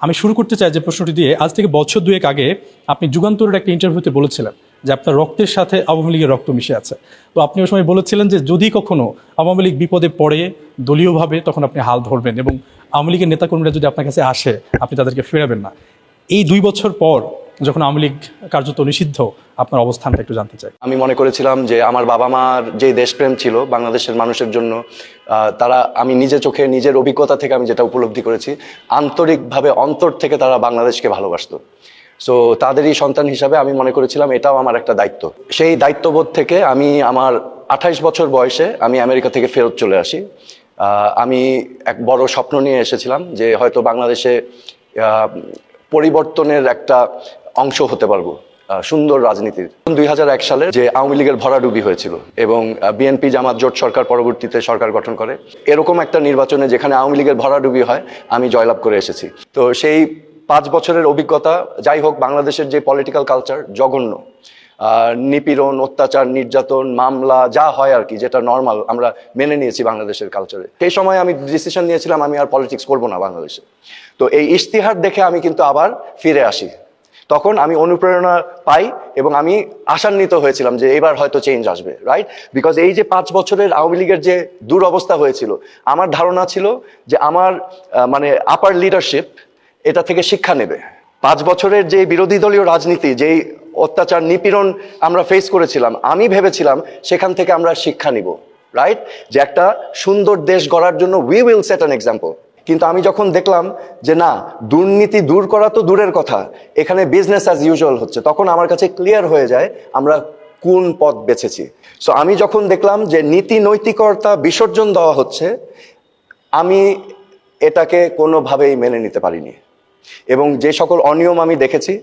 আমি শুরু করতে চাই যে প্রশ্নটি দিয়ে, আজ থেকে বছর দুয়েক আগে আপনি যুগান্তরের একটা ইন্টারভিউতে বলেছিলেন যে আপনার রক্তের সাথে আওয়ামী লীগের রক্ত মিশে আছে। তো আপনি ওই সময় বলেছিলেন যে যদি কখনো আওয়ামী লীগ বিপদে পড়ে দলীয়ভাবে তখন আপনি হাল ধরবেন এবং আওয়ামী লীগের নেতাকর্মীরা যদি আপনার কাছে আসে আপনি তাদেরকে ফেরাবেন না। এই 2 বছর পর যখন আওয়ামী লীগ কার্যত নিষিদ্ধ, আপনার অবস্থানটা একটু জানতে চাই। আমি মনে করেছিলাম যে আমার বাবা মার যে দেশপ্রেম ছিল বাংলাদেশের মানুষের জন্য, তারা, আমি নিজে চোখে নিজের অভিজ্ঞতা থেকে আমি যেটা উপলব্ধি করেছি, আন্তরিকভাবে অন্তর থেকে তারা বাংলাদেশকে ভালোবাসতো। সো তাদেরই সন্তান হিসাবে আমি মনে করেছিলাম এটাও আমার একটা দায়িত্ব। সেই দায়িত্ববোধ থেকে আমি আমার 28 বছর বয়সে আমি আমেরিকা থেকে ফেরত চলে আসি। আমি এক বড় স্বপ্ন নিয়ে এসেছিলাম যে হয়তো বাংলাদেশে পরিবর্তনের একটা অংশ হতে পারবো, সুন্দর রাজনীতির। 2001 সালে যে আওয়ামী লীগের ভরাডুবি হয়েছিল এবং বিএনপি জামাত জোট সরকার পরবর্তীতে সরকার গঠন করে, এরকম একটা নির্বাচনে যেখানে আওয়ামী লীগের ভরাডুবি হয় আমি জয়লাভ করে এসেছি। তো সেই 5 বছরের অভিজ্ঞতা, যাই হোক, বাংলাদেশের যে পলিটিক্যাল কালচার জঘন্য, নিপীড়ন, অত্যাচার, নির্যাতন, মামলা যা হয় আর কি, যেটা নর্মাল আমরা মেনে নিয়েছি বাংলাদেশের কালচারে, সেই সময় আমি ডিসিশন নিয়েছিলাম আমি আর পলিটিক্স করবো না বাংলাদেশে। তো এই ইশতিহার দেখে আমি কিন্তু আবার ফিরে আসি। তখন আমি অনুপ্রেরণা পাই এবং আমি আশান্বিত হয়েছিলাম যে এবার হয়তো চেঞ্জ আসবে, রাইট? বিকজ এই যে 5 বছরের আওয়ামী লীগের যে দুরবস্থা হয়েছিল, আমার ধারণা ছিল যে আমার মানে আপার লিডারশিপ এটা থেকে শিক্ষা নেবে। 5 বছরের যে বিরোধী দলীয় রাজনীতি, যেই অত্যাচার নিপীড়ন আমরা ফেস করেছিলাম, আমি ভেবেছিলাম সেখান থেকে আমরা শিক্ষা নিব, রাইট? যে একটা সুন্দর দেশ গড়ার জন্য we will set an example. কিন্তু আমি যখন দেখলাম যে না, দুর্নীতি দূর করা তো দূরের কথা, এখানে বিজনেস অ্যাজ ইউজুয়াল হচ্ছে, তখন আমার কাছে ক্লিয়ার হয়ে যায় আমরা কোন পথ বেছেছি। সো আমি যখন দেখলাম যে নীতি নৈতিকতা বিসর্জন দেওয়া হচ্ছে, আমি এটাকে কোনোভাবেই মেনে নিতে পারিনি। এবং যে সকল অনিয়ম আমি দেখেছি,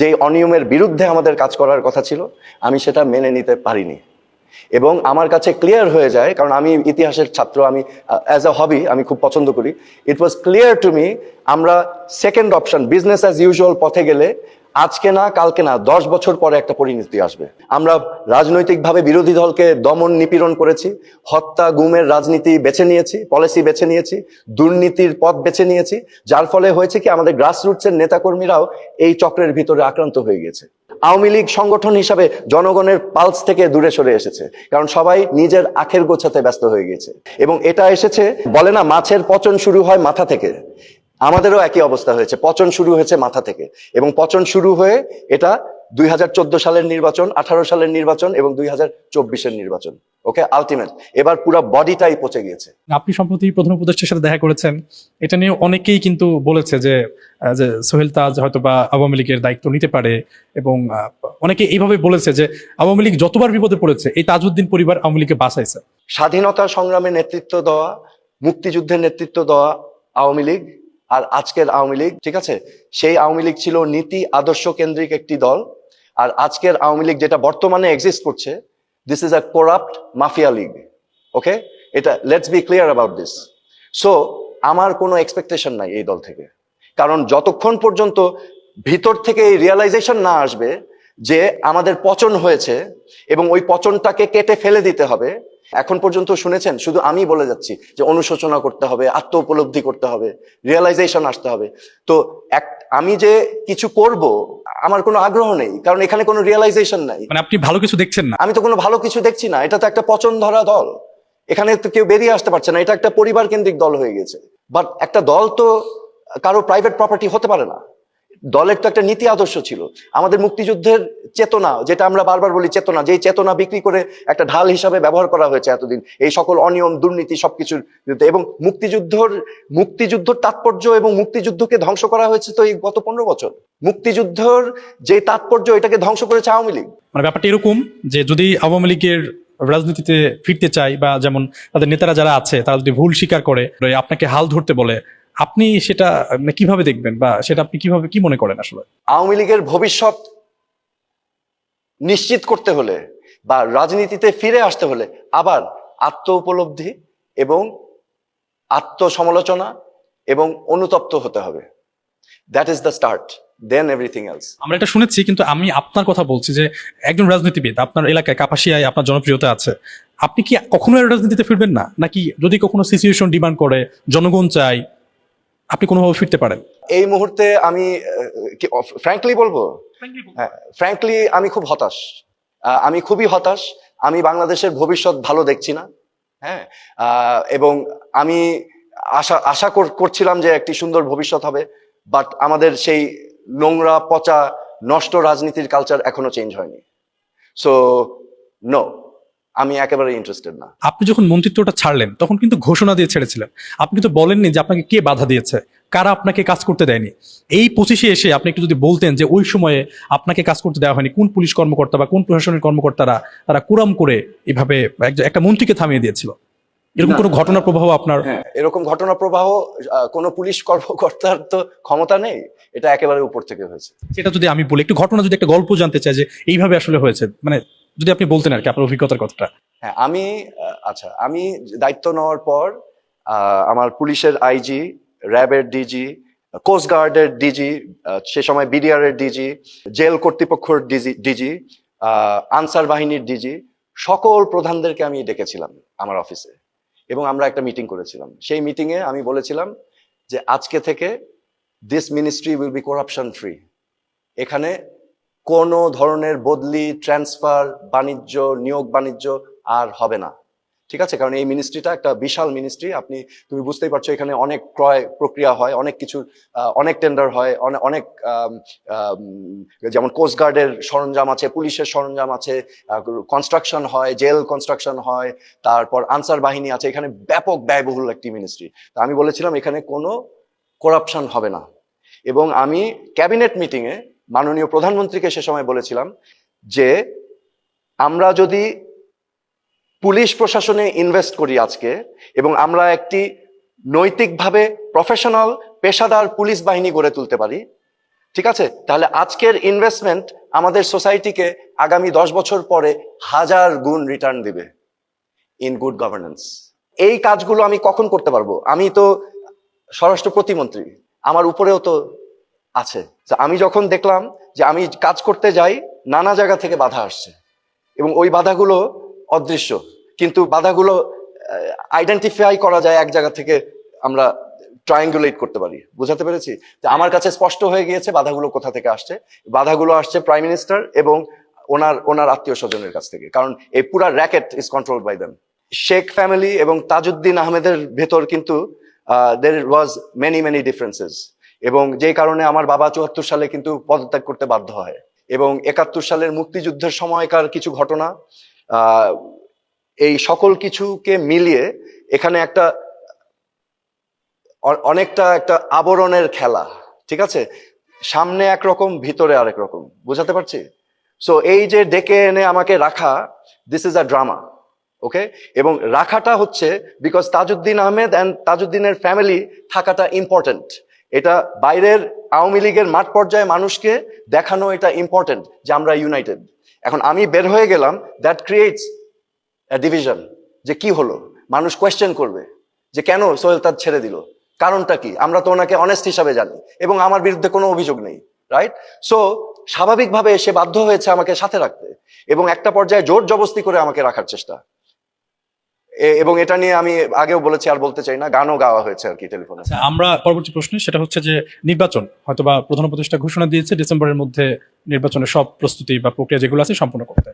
যেই অনিয়মের বিরুদ্ধে আমাদের কাজ করার কথা ছিল, আমি সেটা মেনে নিতে পারিনি। এবং আমার কাছে ক্লিয়ার হয়ে যায়, কারণ আমি ইতিহাসের ছাত্র, আমি অ্যাজ আ হবি আমি খুব পছন্দ করি। ইট ওয়াজ ক্লিয়ার টু মি আমরা second option business as usual পথে গেলে আজকে না কালকে না 10 বছর পরে একটা পরিণতি আসবে। আমরা রাজনৈতিকভাবে বিরোধী দলকে দমন নিপীড়ন করেছি, হত্যা গুমের রাজনীতি বেছে নিয়েছি, পলিসি বেছে নিয়েছি, দুর্নীতির পথ বেছে নিয়েছি, যার ফলে হয়েছে কি আমাদের গ্রাসরুটসের নেতাকর্মীরাও এই চক্রের ভিতরে আক্রান্ত হয়ে গেছে। আওয়ামী লীগ সংগঠন হিসাবে জনগণের পালস থেকে দূরে সরে এসেছে, কারণ সবাই নিজের আখের গোছাতে ব্যস্ত হয়ে গেছে। এবং এটা এসেছে, বলে না মাছের পচন শুরু হয় মাথা থেকে, আমাদেরও একই অবস্থা হয়েছে, পচন শুরু হয়েছে মাথা থেকে। এবং পচন শুরু হয়ে এটা 2014 সালের নির্বাচন, 18 সালের নির্বাচন এবং 2024-এর নির্বাচন, ওকে, আলটিমেট এবার পুরো বডিটাই পচে গিয়েছে। আপনি সম্প্রতি প্রধান উপদেষ্টার সাথে দেখা করেছেন, এটা নিয়ে অনেকেই কিন্তু বলেছে যে সোহেল তাজ হয়তো বা আওয়ামী লীগের দায়িত্ব নিতে পারে, এবং অনেকে এইভাবে বলেছে যে আওয়ামী লীগ যতবার বিপদে পড়েছে এই তাজউদ্দিন পরিবার আওয়ামী লীগকে বাঁচাইছে। স্বাধীনতা সংগ্রামে নেতৃত্ব দেওয়া, মুক্তিযুদ্ধের নেতৃত্ব দেওয়া আওয়ামী লীগ আর আজকের আওয়ামী লীগ, ঠিক আছে, সেই আওয়ামী লীগ ছিল নীতি আদর্শ কেন্দ্রিক একটি দল। আর আজকের আওয়ামী লীগ যেটা বর্তমানে এক্সিস্ট করছে, this is a corrupt mafia league, okay? এটা let's be clear about this. So আমার কোনো এক্সপেকটেশন নাই এই দল থেকে, কারণ যতক্ষণ পর্যন্ত ভিতর থেকে এই রিয়েলাইজেশন না আসবে যে আমাদের পচন হয়েছে এবং ওই পচনটাকে কেটে ফেলে দিতে হবে। এখন পর্যন্ত শুনেছেন শুধু আমি বলে যাচ্ছি যে অনুশোচনা করতে হবে, আত্ম উপলব্ধি করতে হবে, রিয়েলাইজেশন আসতে হবে। তো আমি যে কিছু করব আমার কোনো আগ্রহ নেই, কারণ এখানে কোনো রিয়েলাইজেশন নাই। মানে আপনি ভালো কিছু দেখছেন না? আমি তো কোনো ভালো কিছু দেখছি না। এটা তো একটা পচন ধরা দল, এখানে তো কেউ বেরিয়ে আসতে পারছে না। এটা একটা পরিবার কেন্দ্রিক দল হয়ে গেছে। বাট একটা দল তো কারো প্রাইভেট প্রপার্টি হতে পারে না। দলের তো একটা নীতি আদর্শ ছিল। আমাদের মুক্তিযুদ্ধের চেতনা, যেটা আমরা বারবার বলি চেতনা, যেই চেতনা বিক্রি করে একটা ঢাল হিসাবে ব্যবহার করা হয়েছে এতদিন এই সকল অনিয়ম দুর্নীতি সবকিছুর বিরুদ্ধে। এবং মুক্তিযুদ্ধর তাৎপর্য এবং মুক্তিযুদ্ধকে ধ্বংস করা হয়েছে তো এই গত 15 বছর। মুক্তিযুদ্ধর যে তাৎপর্য, এটাকে ধ্বংস করেছে আওয়ামী লীগ। মানে ব্যাপারটা এরকম যে যদি আওয়ামী লীগের রাজনীতিতে ফিরতে চাই, বা যেমন তাদের নেতারা যারা আছে তারা যদি ভুল স্বীকার করে আপনাকে হাল ধরতে বলে, আপনি সেটা কিভাবে দেখবেন, বা সেটা আপনি কিভাবে কি মনে করেন? আসলে আওয়ামী লীগের ভবিষ্যৎ নিশ্চিত করতে হলে বা রাজনীতিতে ফিরে আসতে হলে আবার আত্ম উপলব্ধি এবং আত্মসমালোচনা এবং অনুতপ্ত হতে হবে। That is the start, then everything else. আমরা এটা শুনেছি, কিন্তু আমি আপনার কথা বলছি যে একজন রাজনীতিবিদ, আপনার এলাকায় কাপাসিয়ায় আপনার জনপ্রিয়তা আছে, আপনি কি কখনো রাজনীতিতে ফিরবেন না? নাকি যদি কখনো সিচুয়েশন ডিমান্ড করে, জনগণ চাই, আপনি কোনোভাবে ফিরতে পারেন? এই মুহূর্তে আমি ফ্র্যাঙ্কলি বলবো, হ্যাঁ, ফ্র্যাঙ্কলি আমি খুব হতাশ। আমি খুবই হতাশ। আমি বাংলাদেশের ভবিষ্যৎ ভালো দেখছি না। হ্যাঁ, এবং আমি আশা আশা করছিলাম যে একটি সুন্দর ভবিষ্যৎ হবে, বাট আমাদের সেই নোংরা পচা নষ্ট রাজনীতির কালচার এখনো চেঞ্জ হয়নি। সো নো, আমি একেবারে ইন্টারেস্টেড না। আপনি যখন মন্ত্রিত্বটা ছাড়লেন তখন কিন্তু ঘোষণা দিয়ে ছেড়েছিলেন, আপনি তো বলেননি যে আপনাকে কে বাধা দিয়েছে, কারা আপনাকে কাজ করতে দেয়নি। এই 25-এ এসে আপনি একটু যদি বলতেন যে ওই সময়ে আপনাকে কাজ করতে দেওয়া হয়নি, কোন পুলিশ কর্মকর্তা বা কোন প্রশাসনের কর্মকর্তারা তারা কুরাম করে এভাবে একটা মন্ত্রীকে থামিয়ে দিয়েছিল, এরকম কোনো ঘটনা প্রবাহ আপনার? হ্যাঁ, এরকম ঘটনা প্রবাহ কোনো পুলিশ কর্মকর্তার তো ক্ষমতা নেই, এটা একেবারে উপর থেকে হয়েছে। সেটা যদি আমি বলি, একটু ঘটনা, যদি একটা গল্প জানতে চাই যে এইভাবে আসলে হয়েছে, মানে যদি আপনি বলতেন আর কি আপনার অভিজ্ঞতার কথাটা। হ্যাঁ, আচ্ছা, আমি দায়িত্ব নেওয়ার পর আমার পুলিশের আইজি, র্যাবের ডিজি, কোস্ট গার্ডের ডিজি, সে সময় বিডিআর এর ডিজি, জেল কর্তৃপক্ষের ডিজি, আনসার বাহিনীর ডিজি, সকল প্রধানদেরকে আমি ডেকেছিলাম আমার অফিসে, এবং আমরা একটা মিটিং করেছিলাম। সেই মিটিং এ আমি বলেছিলাম যে আজকে থেকে this ministry will be corruption free. এখানে কোনো ধরনের বদলি, ট্রান্সফার, বাণিজ্য, নিয়োগ বাণিজ্য আর হবে না। ঠিক আছে, কারণ এই মিনিস্ট্রিটা একটা বিশাল মিনিস্ট্রি। তুমি বুঝতেই পারছো, এখানে অনেক ক্রয় প্রক্রিয়া হয়, অনেক কিছু, অনেক টেন্ডার হয়, অনেক যেমন কোস্ট গার্ডের সরঞ্জাম আছে, পুলিশের সরঞ্জাম আছে, কনস্ট্রাকশন হয়, জেল কনস্ট্রাকশন হয়, তারপর আনসার বাহিনী আছে। এখানে ব্যাপক ব্যয়বহুল একটি মিনিস্ট্রি। তা আমি বলেছিলাম এখানে কোনো করাপশন হবে না। এবং আমি ক্যাবিনেট মিটিং এ মাননীয় প্রধানমন্ত্রীকে সে সময় বলেছিলাম যে আমরা যদি পুলিশ প্রশাসনে ইনভেস্ট করি আজকে, এবং আমরা একটি নৈতিকভাবে প্রফেশনাল পেশাদার পুলিশ বাহিনী গড়ে তুলতে পারি, ঠিক আছে, তাহলে আজকের ইনভেস্টমেন্ট আমাদের সোসাইটিকে আগামী 10 বছর পরে 1000 গুণ রিটার্ন দিবে ইন গুড গভর্নেন্স। এই কাজগুলো আমি কখন করতে পারবো? আমি তো স্বরাষ্ট্র প্রতিমন্ত্রী, আমার উপরেও তো আছে। আমি যখন দেখলাম যে আমি কাজ করতে যাই, নানা জায়গা থেকে বাধা আসছে, এবং ওই বাধাগুলো অদৃশ্য, কিন্তু বাধাগুলো আইডেন্টিফাই করা যায় এক জায়গা থেকে, আমরা ট্রায়াঙ্গুলেট করতে পারি। বুঝাতে পেরেছি? যে আমার কাছে স্পষ্ট হয়ে গিয়েছে বাধাগুলো কোথা থেকে আসছে। বাধাগুলো আসছে প্রাইম মিনিস্টার এবং ওনার আত্মীয় স্বজনের কাছ থেকে, কারণ এই পুরা racket is controlled by them. Sheikh family এবং তাজউদ্দিন আহমেদের ভেতর কিন্তু দের ওয়াজ মেনি ডিফারেন্সেস, এবং যে কারণে আমার বাবা 74 সালে কিন্তু পদত্যাগ করতে বাধ্য হয়, এবং 71 সালের মুক্তিযুদ্ধের সময়কার কিছু ঘটনা, এই সকল কিছুকে মিলিয়ে এখানে অনেকটা একটা আবরণের খেলা। ঠিক আছে, সামনে একরকম, ভিতরে আরেক রকম। বুঝাতে পারছি? সো এই যে ডেকে এনে আমাকে রাখা, this is a drama. Okay, এবং রাখাটা হচ্ছে বিকজ তাজউদ্দিন আহমেদ অ্যান্ড তাজউদ্দিনের ফ্যামিলি থাকাটা ইম্পর্টেন্ট। এটা বাইরের আওয়ামী লীগের মাঠ পর্যায়ে মানুষকে দেখানো এটা ইম্পর্টেন্ট যে আমরা ইউনাইটেড। এখন আমি বের হয়ে গেলাম, দ্যাট ক্রিয়েটস ডিভিশন। যে কি হলো, মানুষ কোয়েশ্চেন করবে যে কেন সোহেল তাজ ছেড়ে দিল, কারণটা কি? আমরা তো ওনাকে অনেস্ট হিসাবে জানি, এবং আমার বিরুদ্ধে কোনো অভিযোগ নেই, রাইট? সো স্বাভাবিকভাবে সে বাধ্য হয়েছে আমাকে সাথে রাখতে, এবং একটা পর্যায়ে জোর জবস্তি করে আমাকে রাখার চেষ্টা। এবং এটা নিয়ে আমি আগেও বলেছি, আর বলতে চাই না, গানও গাওয়া হয়েছে আর কি টেলিফোনে। আমরা পরবর্তী প্রশ্ন, সেটা হচ্ছে যে নির্বাচন হয়তোবা প্রধান উপদেষ্টা ঘোষণা দিয়েছে ডিসেম্বরের মধ্যে নির্বাচনের সব প্রস্তুতি বা প্রক্রিয়া যেগুলো আছে সম্পূর্ণ করতে।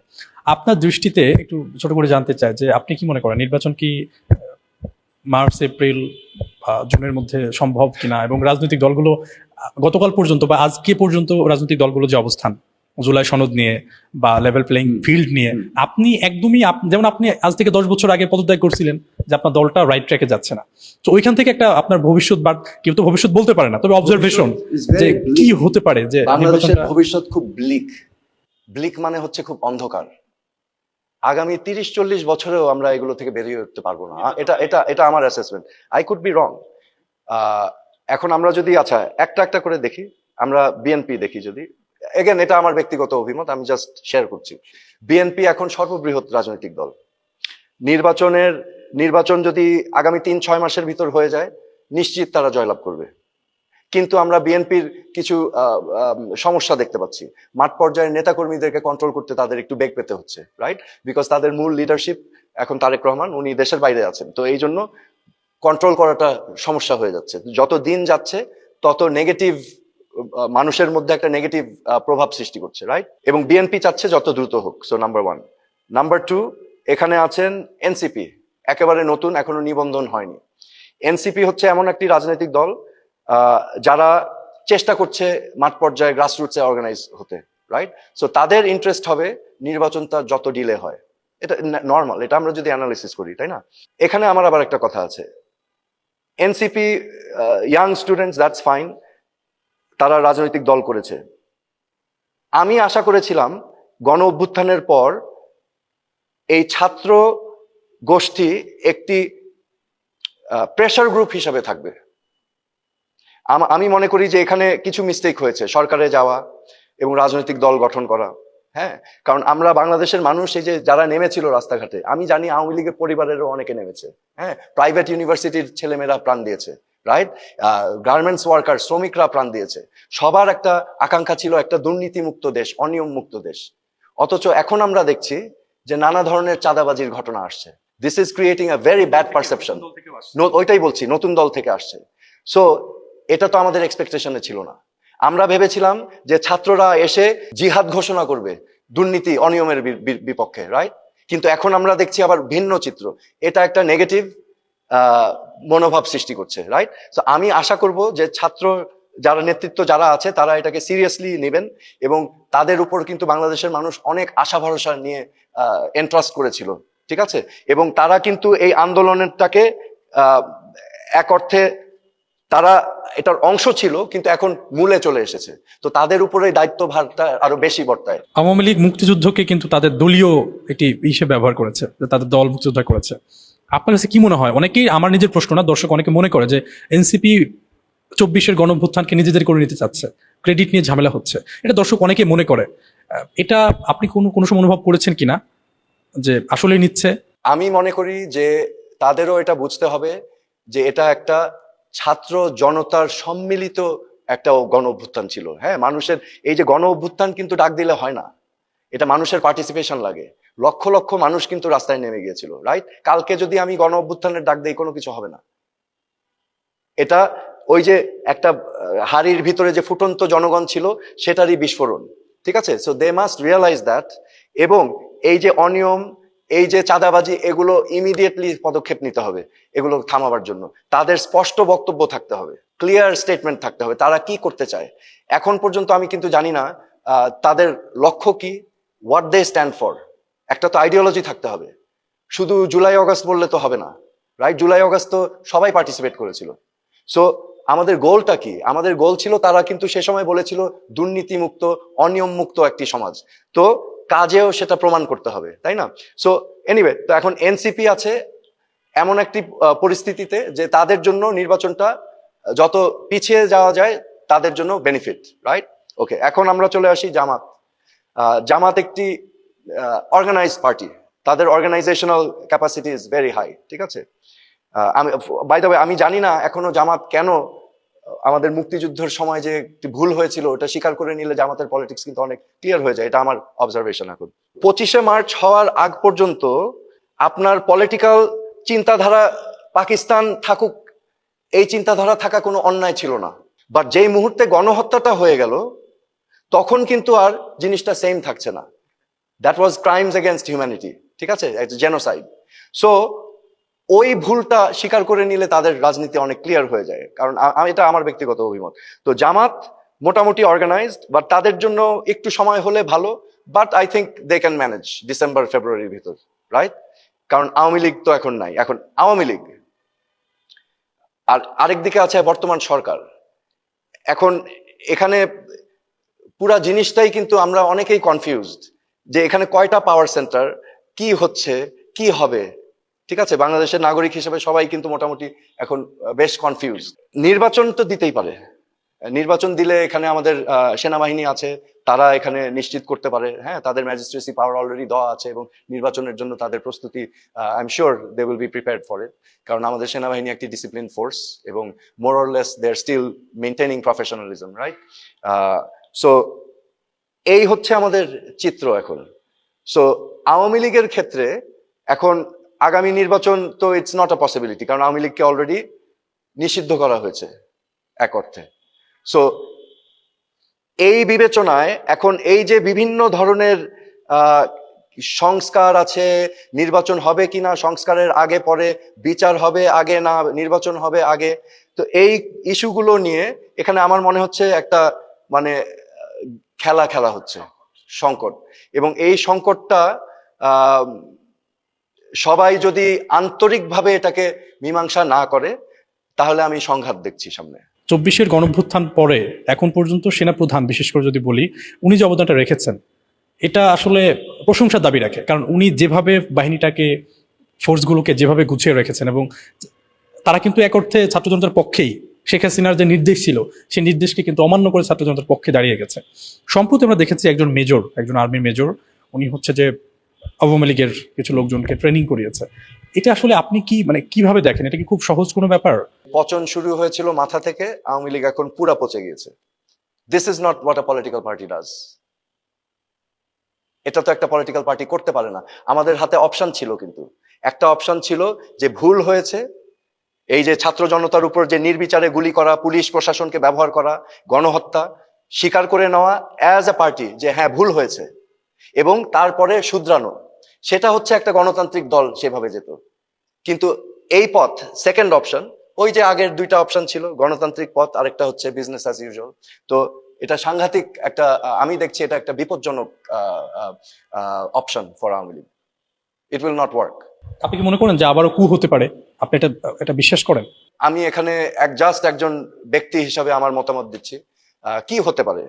আপনার দৃষ্টিতে একটু ছোট করে জানতে চাই যে আপনি কি মনে করেন নির্বাচন কি মার্চ, এপ্রিল বা জুনের মধ্যে সম্ভব কিনা, এবং রাজনৈতিক দলগুলো গতকাল পর্যন্ত বা আজকে পর্যন্ত রাজনৈতিক দলগুলো যে অবস্থান জুলাই সনদ নিয়ে বা লেভেল প্লেইং ফিল্ড নিয়ে, আপনি একদমই যেমন আপনি আজ থেকে 10 বছর আগে পদত্যাগ করছিলেন যে আপনার দলটা রাইট ট্র্যাকে যাচ্ছে না, তো ওইখান থেকে একটা আপনার ভবিষ্যৎ, বা কেউ তো ভবিষ্যৎ বলতে পারে না, তবে অবজারভেশন যে কি হতে পারে যে বাংলাদেশের ভবিষ্যৎ খুব ব্লিক মানে হচ্ছে খুব অন্ধকার। আগামী 30-40 বছরেও আমরা এগুলো থেকে বেরিয়ে উঠতে পারবো না। এটা আমার assessment. I could be wrong. এখন আমরা যদি একটা করে দেখি, আমরা বিএনপি দেখি, যদি এগেন এটা আমার ব্যক্তিগত অভিমত, আমি জাস্ট শেয়ার করছি। বিএনপি এখন সর্ববৃহৎ রাজনৈতিক দল। নির্বাচন যদি আগামী 3-6 মাসের ভিতর হয়ে যায়, নিশ্চিত তারা জয়লাভ করবে। কিন্তু আমরা বিএনপির কিছু সমস্যা দেখতে পাচ্ছি। মাঠ পর্যায়ের নেতাকর্মীদেরকে কন্ট্রোল করতে তাদের একটু বেগ পেতে হচ্ছে, রাইট? বিকজ তাদের মূল লিডারশিপ এখন তারেক রহমান, উনি দেশের বাইরে আছেন। তো এই জন্য কন্ট্রোল করাটা সমস্যা হয়ে যাচ্ছে। যত দিন যাচ্ছে তত নেগেটিভ মানুষের মধ্যে একটা নেগেটিভ প্রভাব সৃষ্টি করছে, রাইট? এবং বিএনপি চাচ্ছে যত দ্রুত হোক। So number 1। নাম্বার 2, এখানে আছেন এনসিপি, একেবারে নতুন, এখনো নিবন্ধন হয়নি। এনসিপি হচ্ছে এমন একটি রাজনৈতিক দল যারা চেষ্টা করছে মাঠ পর্যায়ে গ্রাসরুটসে অর্গানাইজ হতে, রাইট? সো তাদের ইন্টারেস্ট হবে নির্বাচনটা যত ডিলে হয়। এটা নর্মাল, এটা আমরা যদি অ্যানালিসিস করি, তাই না? এখানে আমার আবার একটা কথা আছে, NCP young students, that's fine, তারা রাজনৈতিক দল করেছে। আমি আশা করেছিলাম গণ অভ্যুত্থানের পর এই ছাত্র গোষ্ঠী একটি প্রেশার গ্রুপ হিসাবে থাকবে। আমি মনে করি যে এখানে কিছু মিস্টেক হয়েছে, সরকারে যাওয়া এবং রাজনৈতিক দল গঠন করা। হ্যাঁ, কারণ আমরা বাংলাদেশের মানুষ, এই যে যারা নেমেছিল রাস্তাঘাটে, আমি জানি আওয়ামী লীগের পরিবারেরও অনেকে নেমেছে। হ্যাঁ, প্রাইভেট ইউনিভার্সিটির ছেলেমেয়েরা প্রাণ দিয়েছে, রাইট? গার্মেন্টস ওয়ার্কার, শ্রমিকরা প্রাণ দিয়েছে। সবার একটা আকাঙ্ক্ষা ছিল একটা দুর্নীতিমুক্ত দেশ, অনিয়ম মুক্ত দেশ। অথচ এখন আমরা দেখছি যে নানা ধরনের চাঁদাবাজির ঘটনা আসছে। This is creating a very bad perception. ওইটাই বলছি, নতুন দল থেকে আসছে। সো এটা তো আমাদের এক্সপেকটেশনে ছিল না। আমরা ভেবেছিলাম যে ছাত্ররা এসে জিহাদ ঘোষণা করবে দুর্নীতি অনিয়মের বিপক্ষে, রাইট? কিন্তু এখন আমরা দেখছি আবার ভিন্ন চিত্র। এটা একটা নেগেটিভ মনোভাব সৃষ্টি করছে, রাইট? তো আমি আশা করব যে ছাত্র যারা নেতৃত্ব যারা আছে তারা এটাকে সিরিয়াসলি নেবেন, এবং তাদের উপর কিন্তু বাংলাদেশের মানুষ অনেক আশা ভরসা নিয়ে এন্ট্রাস্ট করেছিল, ঠিক আছে? এবং তারা কিন্তু এই আন্দোলনটাকে এক অর্থে তারা এটার অংশ ছিল, কিন্তু এখন মূলে চলে এসেছে। তো তাদের উপরে দায়িত্বভারটা আরো বেশি বর্তায়। আওয়ামী লীগ মুক্তিযুদ্ধকে কিন্তু তাদের দলীয় একটি হিসেবে ব্যবহার করেছে, তাদের দল মুক্তিযুদ্ধ করেছে। আপনার কাছে কি মনে হয়, অনেকেই, আমার নিজের প্রশ্ন না, দর্শক অনেকে মনে করে যে এনসিপি 24-এর গণঅভ্যুত্থানকে নিজেদের করে নিতে চাচ্ছে, ক্রেডিট নিয়ে ঝামেলা হচ্ছে, এটা দর্শক অনেকে মনে করে। এটা আপনি কোনো সময় অনুভব করেছেন কিনা যে আসলে নিচ্ছে? আমি মনে করি যে তাদেরও এটা বুঝতে হবে যে এটা একটা ছাত্র জনতার সম্মিলিত একটা গণ অভ্যুত্থান ছিল। হ্যাঁ, মানুষের এই যে গণ অভ্যুত্থান কিন্তু ডাক দিলে হয় না, এটা মানুষের পার্টিসিপেশন লাগে। লক্ষ লক্ষ মানুষ কিন্তু রাস্তায় নেমে গিয়েছিল, রাইট? কালকে যদি আমি গণ অভ্যুত্থানের ডাক দিই, কোনো কিছু হবে না। এটা ওই যে একটা হাড়ির ভিতরে যে ফুটন্ত জনগণ ছিল সেটারই বিস্ফোরণ, ঠিক আছে? So they must realise that. এবং এই যে অনিয়ম, এই যে চাঁদাবাজি, এগুলো ইমিডিয়েটলি পদক্ষেপ নিতে হবে এগুলো থামাবার জন্য। তাদের স্পষ্ট বক্তব্য থাকতে হবে, ক্লিয়ার স্টেটমেন্ট থাকতে হবে তারা কি করতে চায়। এখন পর্যন্ত আমি কিন্তু জানি না তাদের লক্ষ্য কি, হোয়াট দে স্ট্যান্ড ফর। একটা তো আইডিওলজি থাকতে হবে। শুধু জুলাই অগাস্ট বললে তো হবে না, রাইট? জুলাই অগাস্ট তো সবাই পার্টিসিপেট করেছিল। সো আমাদের গোলটা কি? আমাদের গোল ছিল, তারা কিন্তু সে সময় বলেছিল দুর্নীতিমুক্ত, অনিয়ম মুক্ত একটি সমাজ। তো কাজেও সেটা প্রমাণ করতে হবে, তাই না? সো এনিওয়ে, তো এখন এনসিপি আছে এমন একটি পরিস্থিতিতে যে তাদের জন্য নির্বাচনটা যত পিছিয়ে যাওয়া যায় তাদের জন্য বেনিফিট, রাইট? ওকে, এখন আমরা চলে আসি জামাত। জামাত একটি অর্গানাইজড পার্টি, তাদের organisational capacity is very high, ঠিক আছে? আমি বাই দ্য ওয়ে, আমি জানি না এখনো জামাত কেন, আমাদের মুক্তিযুদ্ধের সময় যে একটি ভুল হয়েছিল ওটা স্বীকার করে নিলে জামাতের পলিটিক্স কিন্তু অনেক ক্লিয়ার হয়ে যায়। এটা আমার অবজারভেশন। এখন 25শে মার্চ হওয়ার আগ পর্যন্ত আপনার পলিটিক্যাল চিন্তাধারা পাকিস্তান থাকুক, এই চিন্তাধারা থাকা কোনো অন্যায় ছিল না। বাট যেই মুহূর্তে গণহত্যাটা হয়ে গেল তখন কিন্তু আর জিনিসটা সেম থাকছে না। That was crimes against humanity, ঠিক আছে? জেনোসাইড। সো ওই ভুলটা স্বীকার করে নিলে তাদের রাজনীতি অনেক ক্লিয়ার হয়ে যায়। কারণ এটা আমার ব্যক্তিগত অভিমত। তো জামাত মোটামুটি অর্গানাইজড, বাট তাদের জন্য একটু সময় হলে ভালো। But I think they can manage December ফেব্রুয়ারির ভিতর, রাইট? কারণ আওয়ামী লীগ তো এখন নাই, এখন আওয়ামী লীগ আর আরেকদিকে আছে বর্তমান সরকার। এখন এখানে পুরা জিনিসটাই কিন্তু আমরা অনেকেই কনফিউজড যে এখানে কয়টা পাওয়ার সেন্টার, কি হচ্ছে, কি হবে, ঠিক আছে? বাংলাদেশের নাগরিক হিসেবে সবাই কিন্তু মোটামুটি এখন বেশ কনফিউজ। নির্বাচন তো দিতেই পারে, নির্বাচন দিলে এখানে আমাদের সেনাবাহিনী আছে, তারা এখানে নিশ্চিত করতে পারে। হ্যাঁ, তাদের ম্যাজিস্ট্রেসি পাওয়ার অলরেডি দেওয়া আছে এবং নির্বাচনের জন্য তাদের প্রস্তুতি, I am sure they will be prepared for it. কারণ আমাদের সেনাবাহিনী একটি ডিসিপ্লিন ফোর্স এবং more or less they are still maintaining professionalism, right? So এই হচ্ছে আমাদের চিত্র এখন। সো আওয়ামী লীগের ক্ষেত্রে এখন আগামী নির্বাচন তো ইটস নট আ পসিবিলিটি, কারণ আওয়ামী লীগকে অলরেডি নিষিদ্ধ করা হয়েছে এক অর্থে। সো এই বিবেচনায় এখন এই যে বিভিন্ন ধরনের সংস্কার আছে, নির্বাচন হবে কিনা, সংস্কারের আগে পরে, বিচার হবে আগে না নির্বাচন হবে আগে, তো এই ইস্যুগুলো নিয়ে এখানে আমার মনে হচ্ছে একটা মানে খেলা খেলা হচ্ছে, সংকট। এবং এই সংকটটা সবাই যদি আন্তরিকভাবে এটাকে মীমাংসা না করে তাহলে আমি সংঘাত দেখছি সামনে। 24-এর গণঅভ্যুত্থান পরে এখন পর্যন্ত সেনাপ্রধান বিশেষ করে যদি বলি, উনি যে অবদানটা রেখেছেন এটা আসলে প্রশংসার দাবি রাখে। কারণ উনি যেভাবে বাহিনীটাকে, ফোর্সগুলোকে যেভাবে গুছিয়ে রেখেছেন, এবং তারা কিন্তু এক অর্থে ছাত্র জনতার পক্ষেই, শেখ হাসিনার যে নির্দেশ ছিল সেই নির্দেশকে কিন্তু অমান্য করে ছাত্র জনতার পক্ষে দাঁড়িয়ে গেছে। সম্প্রতি আমরা দেখেছি একজন মেজর, একজন আর্মি মেজর, উনি হচ্ছে যে আওয়ামী লীগের কিছু লোকজনকে ট্রেনিং করিয়েছে। এটা আসলে আপনি কি মানে কিভাবে দেখেন? এটা কি খুব সহজ কোনো ব্যাপার? পচন শুরু হয়েছিল মাথা থেকে, আওয়ামী লীগ এখন পুরা পচে গিয়েছে। This is not what a political party does. এটা তো একটা পলিটিক্যাল পার্টি করতে পারে না। আমাদের হাতে অপশন ছিল, কিন্তু একটা অপশন ছিল যে ভুল হয়েছে, এই যে ছাত্র জনতার উপর যে নির্বিচারে গুলি করা, পুলিশ প্রশাসনকে ব্যবহার করা, গণহত্যা, স্বীকার করে নেওয়া অ্যাজ এ পার্টি যে হ্যাঁ ভুল হয়েছে, এবং তারপরে শুধরানো। সেটা হচ্ছে একটা গণতান্ত্রিক দল সেভাবে যেত। কিন্তু এই পথ, সেকেন্ড অপশন, ওই যে আগের দুইটা অপশন ছিল, গণতান্ত্রিক পথ, আরেকটা হচ্ছে বিজনেস অ্যাজ ইউজুয়াল। তো এটা সাংঘাতিক একটা, আমি দেখছি এটা একটা বিপজ্জনক option for Awami League. It will not work. আপনি কি মনে করেন যে আবারও কু হতে পারে? আপনি এটা বিশ্বাস করেন? আমি এখানে জাস্ট একজন ব্যক্তি হিসাবে আমার মতামত দিচ্ছি। কি হতে পারে?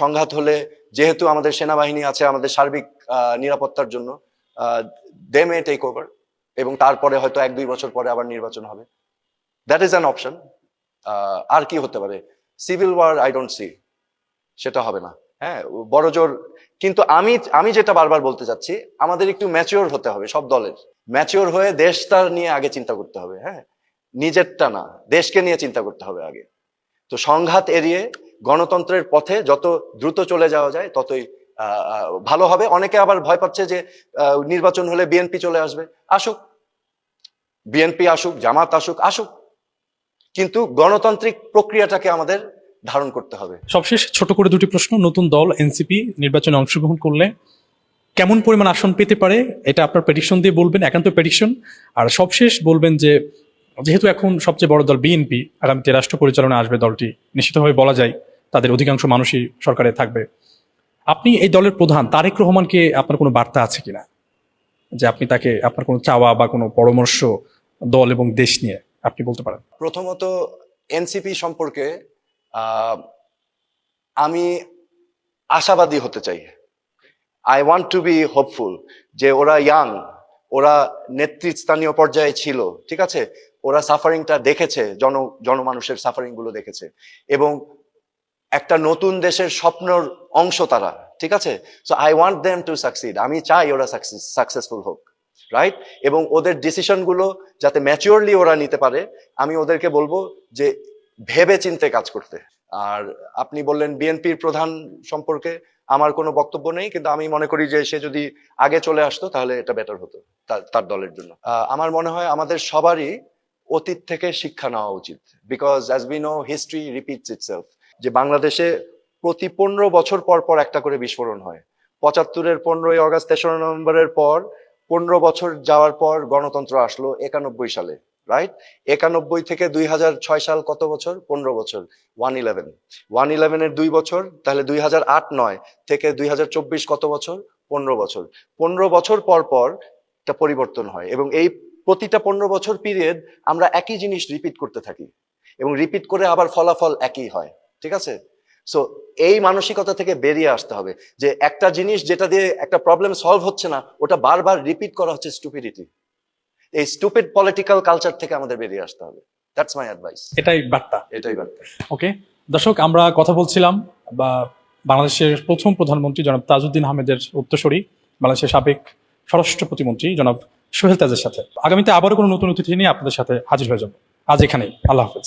সংঘাত হলে, যেহেতু আমাদের সেনাবাহিনী আছে আমাদের সার্বিক নিরাপত্তার জন্য, দে মে টেক ওভার, এবং তারপরে হয়তো 1-2 বছর পরে আবার নির্বাচন হবে। That is an option. আর কি হতে পারে? Civil war I don't see, সেটা হবে না। হ্যাঁ, বড় জোর। কিন্তু আমি যেটা বারবার বলতে চাচ্ছি, আমাদের একটু ম্যাচিওর হতে হবে, সব দলের ম্যাচিওর হয়ে দেশটা নিয়ে আগে চিন্তা করতে হবে। হ্যাঁ, নিজেরটা না, দেশকে নিয়ে চিন্তা করতে হবে আগে। তো সংঘাত এড়িয়ে গণতন্ত্রের পথে যত দ্রুত চলে যাওয়া যায় ততই ভালো হবে। অনেকে আবার ভয় পাচ্ছে যে নির্বাচন হলে বিএনপি চলে আসবে। আসুক, বিএনপি আসুক, জামাত আসুক, কিন্তু গণতান্ত্রিক প্রক্রিয়াটাকে আমাদের ধারণ করতে হবে। সবশেষ ছোট করে দুটি প্রশ্ন। নতুন দল এনসিপি নির্বাচনে অংশগ্রহণ করলে কেমন পরিমাণ আসন পেতে পারে, এটা আপনার প্রেডিকশন দিয়ে বলবেন, একান্ত প্রেডিকশন। আর সবশেষ বলবেন যে যেহেতু এখন সবচেয়ে বড় দল বিএনপি, আগামীতে রাষ্ট্র পরিচালনা আসবে দলটি, নিশ্চিতভাবে বলা যায় তাদের অধিকাংশ মানুষই সরকারে থাকবে। আপনি এই দলের প্রধান তারেক রহমানকে আপনার কোনো বার্তা আছে কিনা, যে আপনি তাকে আপনার কোনো চাওয়া বা কোনো পরামর্শ দল এবং দেশ নিয়ে আপনি বলতে পারেন? প্রথমত এনসিপি সম্পর্কে আমি আশাবাদী হতে চাই। I want to B hopeful যে ওরা ইয়াং, ওরা নেতৃস্থানীয় পর্যায়ে ছিল, ঠিক আছে, ওরা সাফারিংটা দেখেছে, জনমানুষের সাফারিং গুলো দেখেছে, এবং একটা নতুন দেশের স্বপ্নর অংশ তারা, ঠিক আছে। So I want them to succeed. আমি চাই ওরা সাকসেসফুল হোক, রাইট? এবং ওদের ডিসিশন গুলো যাতে ম্যাচিওরলি ওরা নিতে পারে, আমি ওদেরকে বলবো যে ভেবে চিন্তে কাজ করতে। আর আপনি বললেন বিএনপির প্রধান সম্পর্কে আমার কোনো বক্তব্য নেই, কিন্তু আমি মনে করি যে সে যদি আগে চলে আসতো তাহলে এটা বেটার হতো তার দলের জন্য। আমার মনে হয় আমাদের সবারই অতীত থেকে শিক্ষা নেওয়া উচিত, because as we know history repeats itself. যে বাংলাদেশে প্রতি 15 বছর পর পর একটা করে বিস্ফোরণ হয়। 75-এর 15ই আগস্ট, 3রা নভেম্বরের পর 15 বছর যাওয়ার পর গণতন্ত্র আসলো 91 সালে, রাইট? 91 থেকে 2006 সাল কত বছর? 15 বছর। 111-এর 2 বছর, তাহলে 2008-9 থেকে 2024 কত বছর? 15 বছর। 15 বছর পর পর একটা পরিবর্তন হয়, এবং এই প্রতিটা 15 বছর পিরিয়ড আমরা একই জিনিস রিপিট করতে থাকি, এবং রিপিট করে আবার ফলাফল একই হয়, ঠিক আছে। সো এই মানসিকতা থেকে বেরিয়ে আসতে হবে যে একটা জিনিস যেটা দিয়ে একটা প্রবলেম সলভ হচ্ছে না, ওটা বারবার রিপিট করা হচ্ছে স্টুপিডিটি। এই স্টুপিড পলিটিক্যাল কালচার থেকে আমাদের বেরিয়ে আসতে হবে। That's my advice. এটাই বার্তা। বার্তা। ওকে দর্শক, আমরা কথা বলছিলাম বাংলাদেশের প্রথম প্রধানমন্ত্রী জনাব তাজউদ্দিন আহমেদের উত্তরসূরি, বাংলাদেশের সাবেক স্বরাষ্ট্র প্রতিমন্ত্রী জনাব সোহেল তাজের সাথে। আগামীতে আবারও কোনো নতুন অতিথি নিয়ে আপনাদের সাথে হাজির হয়ে যাব। আজ এখানেই, আল্লাহ হাফেজ।